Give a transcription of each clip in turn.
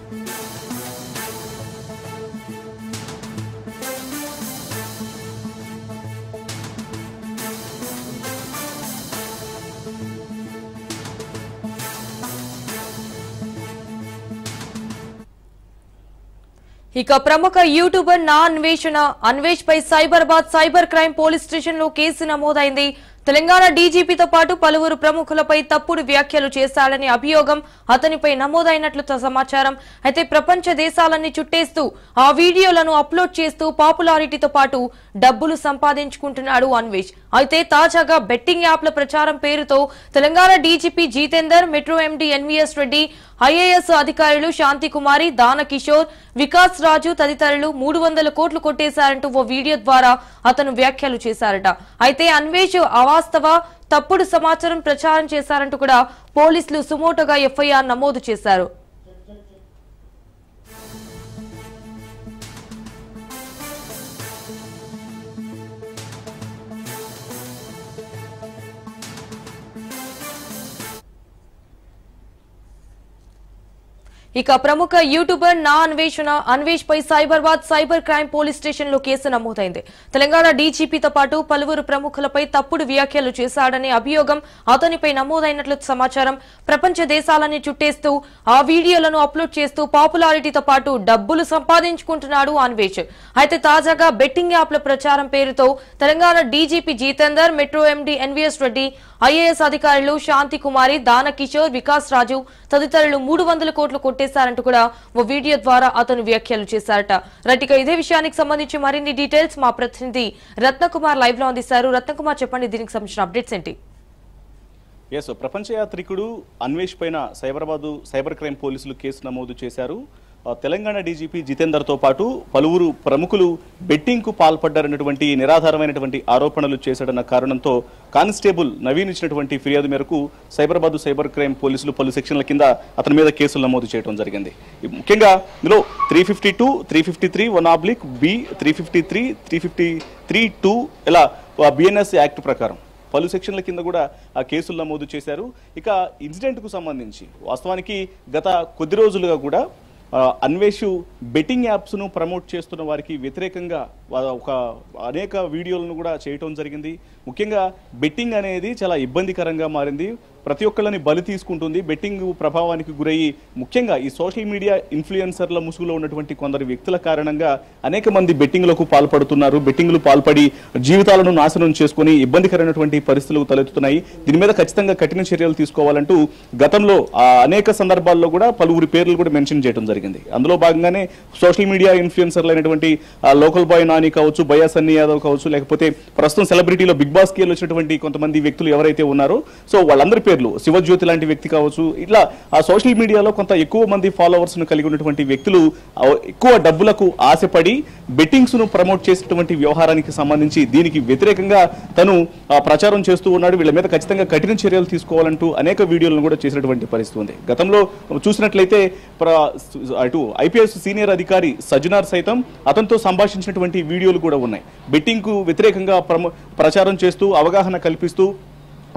ఇక ప్రముఖ యూట్యూబర్ నా అన్వేషణ అన్వేష్ పై Cyberabad cyber crime police station లో కేసు నమోదైంది. తెలంగాణ డీజీపీతో పాటు పలువురు ప్రముఖులపై తప్పుడు వ్యాఖ్యలు చేశాడని అభియోగం అతనిపై నమోదైనట్లు సమాచారం. అయితే ప్రపంచ దేశాలన్నీ చుట్టేస్తూ ఆ వీడియోలను అప్లోడ్ చేస్తూ పాపులారిటీతో పాటు డబ్బులు సంపాదించుకుంటున్నాడు అన్వేష్. అయితే తాజాగా బెట్టింగ్ యాప్ల ప్రచారం పేరుతో Telangana DGP Jitender, metro MD NVS Reddy, IAS అధికారులు శాంతి కుమారి, దాన కిషోర్, వికాస్ రాజు తదితరులు 300 కోట్లు కొట్టేశారంటూ ఓ వీడియో ద్వారా అతను వ్యాఖ్యలు చేశారట. అయితే అన్వేష్ అవాస్తవ తప్పుడు సమాచారం ప్రచారం చేశారంటూ కూడా పోలీసులు సుమోటోగా ఎఫ్ఐఆర్ నమోదు చేశారు. ఇక ప్రముఖ యూట్యూబర్ నా అన్వేషణ అన్వేష్ పై Cyberabad cyber crime police station లో కేసు నమోదైంది. తెలంగాణ డీజీపీతో పాటు పలువురు ప్రముఖులపై తప్పుడు వ్యాఖ్యలు చేశాడనే అభియోగం అతనిపై నమోదైనట్లు సమాచారం. ప్రపంచ దేశాలని చుట్టేస్తూ ఆ వీడియోలను అప్లోడ్ చేస్తూ పాపులారిటీతో పాటు డబ్బులు సంపాదించుకుంటున్నాడు అన్వేష్. అయితే తాజాగా బెట్టింగ్ యాప్ల ప్రచారం పేరుతో Telangana DGP Jitender, metro MD NVS Reddy, IAS అధికారులు శాంతి కుమారి, దాన కిషోర్, వికాస్ రాజు తదితరులు 300 కోట్లు కొట్టేశారంటూ కూడా ఓ వీడియో ద్వారా అతను వ్యాఖ్యలు చేశారట. రైట్, ఇదే విషయానికి సంబంధించి మరిన్ని డీటెయిల్స్ మా ప్రతినిధి రత్నకుమార్ లైవ్ లో అందిస్తారు. రత్నకుమార్, చెప్పండి, దీనికి సంబంధించిన అప్డేట్స్ ఏంటి? ప్రపంచ యాత్రికుడు అన్వేష్ పైన సైబర్ క్రైమ్ పోలీసులు కేసు నమోదు చేశారు. తెలంగాణ డీజీపీ జితేందర్తో పాటు పలువురు ప్రముఖులు బెట్టింగ్ కు పాల్పడ్డారన్నటువంటి నిరాధారమైనటువంటి ఆరోపణలు చేశాడన్న కారణంతో కానిస్టేబుల్ నవీన్ ఇచ్చినటువంటి ఫిర్యాదు మేరకు సైబరాబాద్ సైబర్ క్రైమ్ పోలీసులు పలు సెక్షన్ల కింద అతని మీద కేసులు నమోదు చేయడం జరిగింది. ముఖ్యంగా ఇందులో 352, 353, 1/B, 353, 353(2) ఇలా బిఎన్ఎస్ యాక్ట్ ప్రకారం పలు సెక్షన్ల కింద కూడా ఆ కేసులు నమోదు చేశారు. ఇక ఇన్సిడెంట్ కు సంబంధించి వాస్తవానికి గత కొద్ది రోజులుగా కూడా అన్వేష్ బెట్టింగ్ యాప్స్ ను ప్రమోట్ చేస్తున్న వారికి వ్యతిరేకంగా ఒక అనేక వీడియోలను కూడా చేయటం జరిగింది. ముఖ్యంగా బెట్టింగ్ అనేది చాలా ఇబ్బందికరంగా మారింది. ప్రతి ఒక్కళ్ళని బలి తీసుకుంటుంది. బెట్టింగ్ ప్రభావానికి గురయ్యి ముఖ్యంగా ఈ సోషల్ మీడియా ఇన్ఫ్లుయెన్సర్ల ముసుగులో ఉన్నటువంటి కొందరు వ్యక్తుల కారణంగా అనేక మంది బెట్టింగ్లకు పాల్పడుతున్నారు. బెట్టింగ్లు పాల్పడి జీవితాలను నాశనం చేసుకుని ఇబ్బందికరమైనటువంటి పరిస్థితులు తలెత్తుతున్నాయి. దీని మీద ఖచ్చితంగా కఠిన చర్యలు తీసుకోవాలంటూ గతంలో అనేక సందర్భాల్లో కూడా పలువురి పేర్లు కూడా మెన్షన్ చేయడం జరిగింది. అందులో భాగంగానే సోషల్ మీడియా ఇన్ఫ్లుయెన్సర్లు అయినటువంటి లోకల్ బాయ్ నాని కావచ్చు, బయ్యా సన్నీ యాదవ్ కావచ్చు, లేకపోతే ప్రస్తుతం సెలబ్రిటీలో బిగ్ బాస్ కి వచ్చినటువంటి కొంతమంది వ్యక్తులు ఎవరైతే ఉన్నారో సో వాళ్ళందరి పేర్లు, శివజ్యోతి లాంటి వ్యక్తి కావచ్చు, ఇట్లా ఆ సోషల్ మీడియాలో కొంత ఎక్కువ మంది ఫాలోవర్స్ ను కలిగి ఉన్నటువంటి వ్యక్తులు ఎక్కువ డబ్బులకు ఆశపడి బెట్టింగ్స్ ను ప్రమోట్ చేసేటువంటి వ్యవహారానికి సంబంధించి దీనికి వ్యతిరేకంగా తను ప్రచారం చేస్తూ ఉన్నాడు. వీళ్ళ మీద ఖచ్చితంగా కఠిన చర్యలు తీసుకోవాలంటూ అనేక వీడియోలను కూడా చేసినటువంటి పరిస్థితి ఉంది. గతంలో చూసినట్లయితే అటు ఐపీఎస్ సీనియర్ అధికారి సజ్జనార్ సైతం అతనితో సంభాషించినటువంటి వీడియోలు కూడా ఉన్నాయి. బెట్టింగ్ కు వ్యతిరేకంగా ప్రచారం చేస్తూ అవగాహన కల్పిస్తూ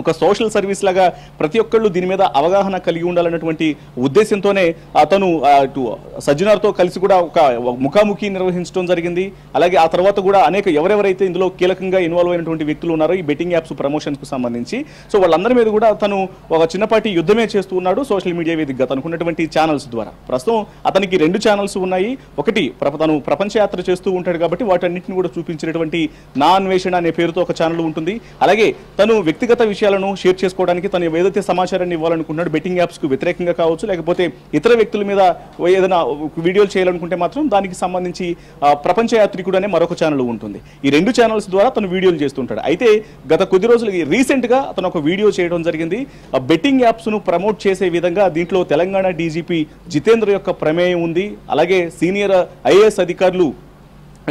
ఒక సోషల్ సర్వీస్ లాగా ప్రతి ఒక్కళ్ళు దీని మీద అవగాహన కలిగి ఉండాలన్నటువంటి ఉద్దేశంతోనే అతను సజ్జనార్తో కలిసి కూడా ఒక ముఖాముఖి నిర్వహించడం జరిగింది. అలాగే ఆ తర్వాత కూడా అనేక ఎవరెవరైతే ఇందులో కీలకంగా ఇన్వాల్వ్ అయినటువంటి వ్యక్తులు ఉన్నారో ఈ బెట్టింగ్ యాప్స్ ప్రమోషన్స్ కు సంబంధించి సో వాళ్ళందరి మీద కూడా తను ఒక చిన్నపాటి యుద్ధమే చేస్తూ ఉన్నాడు సోషల్ మీడియా వేదికగా తనకున్నటువంటి ఛానల్స్ ద్వారా. ప్రస్తుతం అతనికి 2 ఛానల్స్ ఉన్నాయి. ఒకటి తను ప్రపంచ యాత్ర చేస్తూ ఉంటాడు కాబట్టి వాటన్నింటిని కూడా చూపించినటువంటి నా అన్వేషణ అనే పేరుతో ఒక ఛానల్ ఉంటుంది. అలాగే తను వ్యక్తిగత విషయాలను షేర్ చేసుకోవడానికి తను ఏదైతే సమాచారాన్ని ఇవ్వాలనుకుంటున్నాడు బెట్టింగ్ యాప్స్ కు వ్యతిరేకంగా కావచ్చు, లేకపోతే ఇతర వ్యక్తుల మీద ఏదైనా వీడియోలు చేయాలనుకుంటే మాత్రం దానికి సంబంధించి ప్రపంచ యాత్రికుడు అనే మరొక ఛానల్ ఉంటుంది. ఈ 2 ఛానల్స్ ద్వారా తను వీడియోలు చేస్తుంటాడు. అయితే గత కొద్ది రోజులకి రీసెంట్ గా అతను ఒక వీడియో చేయడం జరిగింది. బెట్టింగ్ యాప్స్ ను ప్రమోట్ చేసే విధంగా దీంట్లో తెలంగాణ డీజీపీ జితేంద్ర యొక్క ప్రమేయం ఉంది. అలాగే సీనియర్ ఐఏఎస్ అధికారులు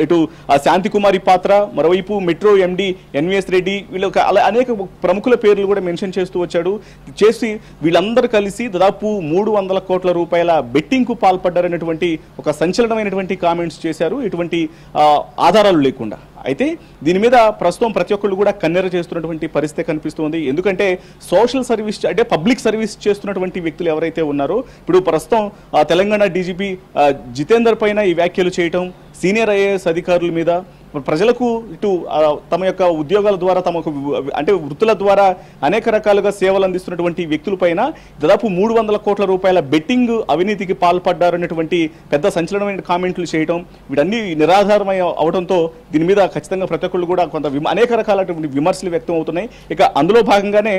ఇటు శాంతికుమారి పాత్ర, మరోవైపు మెట్రో ఎండి ఎన్విఎస్ రెడ్డి, వీళ్ళు అలా అనేక ప్రముఖుల పేర్లు కూడా మెన్షన్ చేస్తూ వచ్చాడు. చేసి వీళ్ళందరూ కలిసి దాదాపు 300 కోట్ల రూపాయల బెట్టింగ్కు పాల్పడ్డారనేటువంటి ఒక సంచలనమైనటువంటి కామెంట్స్ చేశారు, ఎటువంటి ఆధారాలు లేకుండా. అయితే దీని మీద ప్రస్తుతం ప్రతి ఒక్కళ్ళు కూడా కన్నెర చేస్తున్నటువంటి పరిస్థితి కనిపిస్తుంది. ఎందుకంటే సోషల్ సర్వీస్ అంటే పబ్లిక్ సర్వీస్ చేస్తున్నటువంటి వ్యక్తులు ఎవరైతే ఉన్నారో, ఇప్పుడు ప్రస్తుతం తెలంగాణ డీజీపీ జితేందర్ పైన ఈ వ్యాఖ్యలు చేయటం, సీనియర్ ఐఏఎస్ అధికారుల మీద, ప్రజలకు ఇటు తమ యొక్క ఉద్యోగాల ద్వారా తమకు అంటే వృత్తుల ద్వారా అనేక రకాలుగా సేవలు అందిస్తున్నటువంటి వ్యక్తులపైన దాదాపు 300 కోట్ల రూపాయల బెట్టింగ్ అవినీతికి పాల్పడ్డారనేటువంటి పెద్ద సంచలనమైన కామెంట్లు చేయడం, వీటన్ని నిరాధారమై అవడంతో దీని మీద ఖచ్చితంగా ప్రతి ఒక్కళ్ళు కూడా కొంత అనేక రకాలైనటువంటి విమర్శలు వ్యక్తం అవుతున్నాయి. ఇక అందులో భాగంగానే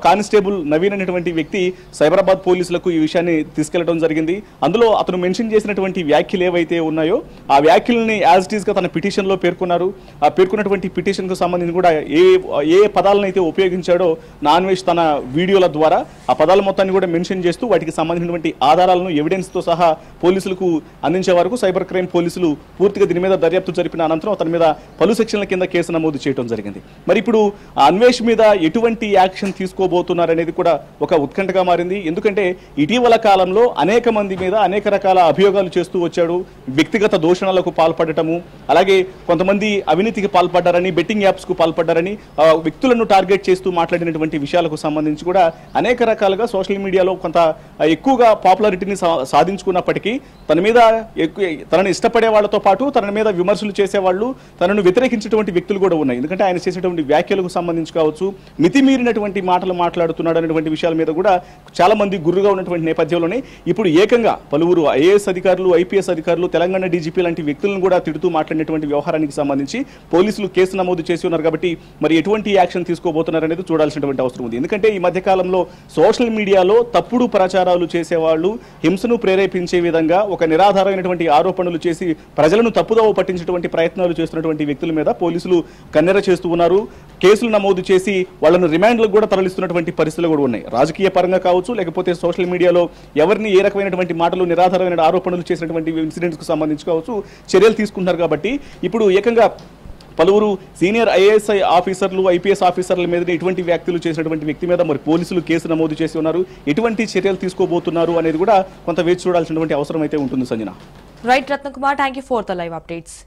కానిస్టేబుల్ నవీన్ అనేటువంటి వ్యక్తి సైబరాబాద్ పోలీసులకు ఈ విషయాన్ని తీసుకెళ్లడం జరిగింది. అందులో అతను మెన్షన్ చేసినటువంటి వ్యాఖ్యలు ఏవైతే ఉన్నాయో ఆ వ్యాఖ్యల్ని యాజ్ ఇట్ ఈస్ గా తన పిటిషన్ లో పేర్కొన్నారు. ఆ పేర్కొన్నటువంటి పిటిషన్ కు సంబంధించి కూడా ఏ పదాలను అయితే ఉపయోగించాడో నాన్వేష్ తన వీడియోల ద్వారా ఆ పదాల మొత్తాన్ని కూడా మెన్షన్ చేస్తూ వాటికి సంబంధించినటువంటి ఆధారాలను ఎవిడెన్స్ తో సహా పోలీసులకు అందించే వరకు సైబర్ క్రైమ్ పోలీసులు పూర్తిగా దీని మీద దర్యాప్తు జరిపిన అనంతరం అతని మీద పలు సెక్షన్ల కింద కేసు నమోదు చేయడం జరిగింది. మరి ఇప్పుడు అన్వేష్ మీద ఎటువంటి యాక్షన్ తీసుకోబోతున్నారనేది కూడా ఒక ఉత్కంఠగా మారింది. ఎందుకంటే ఇటీవల కాలంలో అనేక మంది మీద అనేక రకాల అభియోగాలు చేస్తూ వచ్చాడు. వ్యక్తిగత దూషణలకు పాల్పడటము, అలాగే కొంతమంది అవినీతికి పాల్పడ్డారని, బెట్టింగ్ యాప్స్ కు పాల్పడ్డారని వ్యక్తులను టార్గెట్ చేస్తూ మాట్లాడినటువంటి విషయాలకు సంబంధించి కూడా అనేక రకాలుగా సోషల్ మీడియాలో కొంత ఎక్కువగా పాపులారిటీని సాధించుకున్నప్పటికీ తన మీద తనను ఇష్టపడే వాళ్ళతో పాటు తన మీద విమర్శలు చేసేవాళ్ళు, తనను వ్యతిరేకించేటువంటి వ్యక్తులు కూడా ఉన్నాయి. ఎందుకంటే ఆయన చేసేటువంటి వ్యాఖ్యలకు సంబంధించి కావచ్చు, మితిమీరినటువంటి మాటలు మాట్లాడుతున్నాడు అనేటువంటి విషయాల మీద కూడా చాలా మంది గుర్రుగా ఉన్నటువంటి నేపథ్యంలోనే ఇప్పుడు ఏకంగా పలువురు ఐఏఎస్ అధికారులు, ఐపీఎస్ అధికారులు, తెలంగాణ డీజీపీ లాంటి వ్యక్తులను కూడా తిడుతూ మాట్లాడినటువంటి వ్యవహారానికి సంబంధించి పోలీసులు కేసు నమోదు చేసి ఉన్నారు. కాబట్టి మరి ఎటువంటి యాక్షన్ తీసుకోబోతున్నారనేది చూడాల్సినటువంటి అవసరం ఉంది. ఎందుకంటే ఈ మధ్య కాలంలో సోషల్ మీడియాలో తప్పుడు ప్రచారాలు చేసేవాళ్ళు, హింసను ప్రేరేపించే విధంగా ఒక నిరాధారమైనటువంటి ఆరోపణలు చేసి ప్రజలను తప్పుదోవ పట్టించేటువంటి ప్రయత్నాలు చేస్తున్నటువంటి వ్యక్తుల మీద పోలీసులు కన్నెర చేస్తూ ఉన్నారు. కేసులు నమోదు చేసి వాళ్ళను రిమాండ్లకు కూడా తరలిస్తున్నటువంటి పరిస్థితులు కూడా ఉన్నాయి. రాజకీయ పరంగా కావచ్చు, లేకపోతే సోషల్ మీడియాలో ఎవరిని ఏ రకమైనటువంటి మాటలు, నిరాధారమైన ఆరోపణలు చేసినటువంటి ఇన్సిడెంట్స్ కు సంబంధించి కావచ్చు చర్యలు తీసుకుంటున్నారు. కాబట్టి ఇప్పుడు ఏకంగా పలువురు సీనియర్ ఐఏఎస్ ఆఫీసర్లు, ఐపీఎస్ ఆఫీసర్ల మీద ఇటువంటి వ్యాఖ్యలు చేసినటువంటి వ్యక్తి మీద మరి పోలీసులు కేసు నమోదు చేసి ఉన్నారు. ఎటువంటి చర్యలు తీసుకోబోతున్నారు అనేది కూడా కొంత వేచి చూడాల్సినటువంటి అవసరం అయితే ఉంటుంది. Sanjana. Right Ratnakumar, thank you for the live updates.